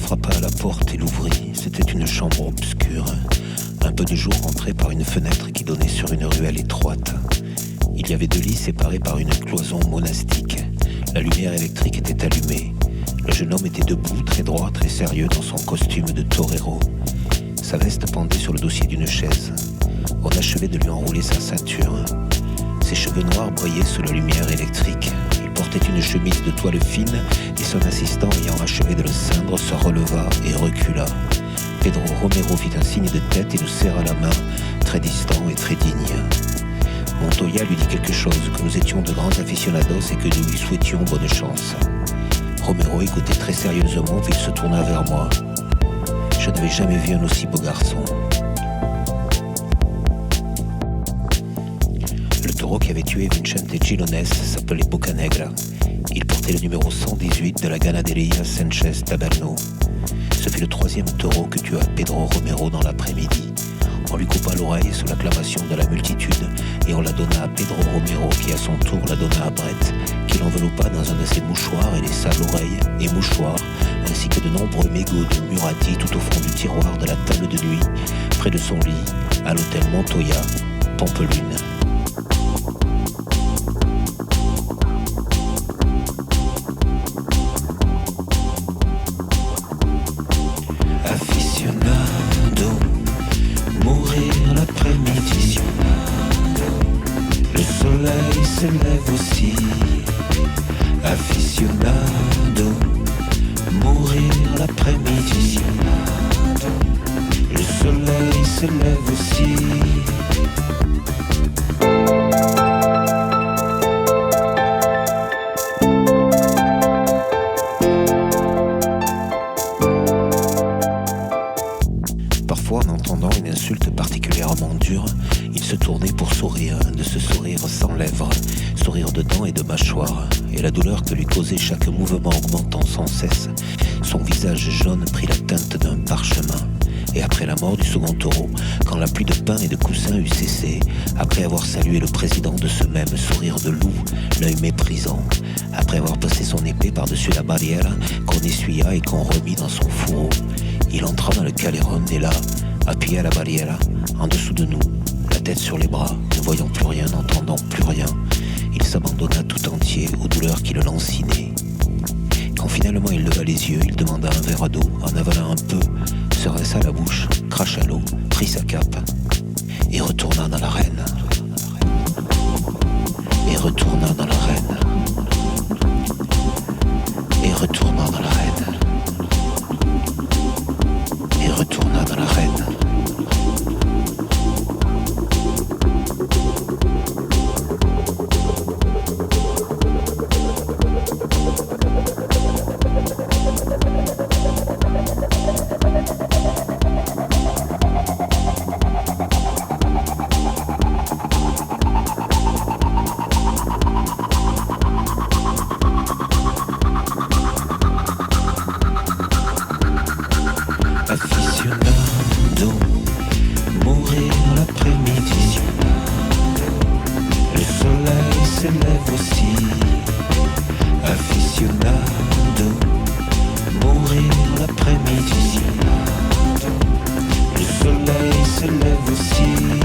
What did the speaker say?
frappa à la porte et l'ouvrit. C'était une chambre obscure. Un peu de jour entrait par une fenêtre qui donnait sur une ruelle étroite. Il y avait 2 lits séparés par une cloison monastique. La lumière électrique était allumée. Le jeune homme était debout, très droit, très sérieux dans son costume de torero. Sa veste pendait sur le dossier d'une chaise. On achevait de lui enrouler sa ceinture. Ses cheveux noirs brillaient sous la lumière électrique. Il portait une chemise de toile fine et son assistant, ayant achevé de le ceindre, se releva et recula. Pedro Romero fit un signe de tête et nous serra la main, très distant et très digne. Montoya lui dit quelque chose, que nous étions de grands aficionados et que nous lui souhaitions bonne chance. Romero écoutait très sérieusement puis il se tourna vers moi. Je n'avais jamais vu un aussi beau garçon. Le taureau qui avait tué Vicente Gilones s'appelait Bocanegra. Il portait le numéro 118 de la Ganaderia Sanchez Taberno. Ce fut le 3e taureau que tua Pedro Romero dans l'après-midi. On lui coupa l'oreille sous l'acclamation de la multitude et on la donna à Pedro Romero qui à son tour la donna à Brett, qui l'enveloppa dans un de ses mouchoirs et laissa l'oreille et mouchoirs ainsi que de nombreux mégots de Murati tout au fond du tiroir de la table de nuit, près de son lit, à l'hôtel Montoya, Pampelune. Se lève aussi, aficionado, mourir l'après-midi. Le soleil se lève aussi. Parfois, en entendant une insulte particulièrement dure, il se tournait pour sourire, de ce sourire sans lèvres, sourire de dents et de mâchoire, et la douleur que lui causait chaque mouvement augmentant sans cesse. Son visage jaune prit la teinte d'un parchemin. Et après la mort du second taureau, quand la pluie de pain et de coussins eut cessé, après avoir salué le président de ce même sourire de loup, l'œil méprisant, après avoir passé son épée par-dessus la barrière qu'on essuya et qu'on remit dans son fourreau, il entra dans le Callejon et là, appuyé à la barrière, en dessous de nous, la tête sur les bras, ne voyant plus rien, n'entendant plus rien, il s'abandonna tout entier aux douleurs qui le lançinaient. Quand finalement il leva les yeux, il demanda un verre d'eau, en avalant un peu, se rinça la bouche, cracha l'eau, prit sa cape et retourna dans l'arène. Et retourna dans l'arène. Et retourna dans l'arène. Et retourna dans l'arène. Aficionado, mourir l'après-midi. Le soleil se lève aussi. Aficionado, mourir l'après-midi. Le soleil se lève aussi.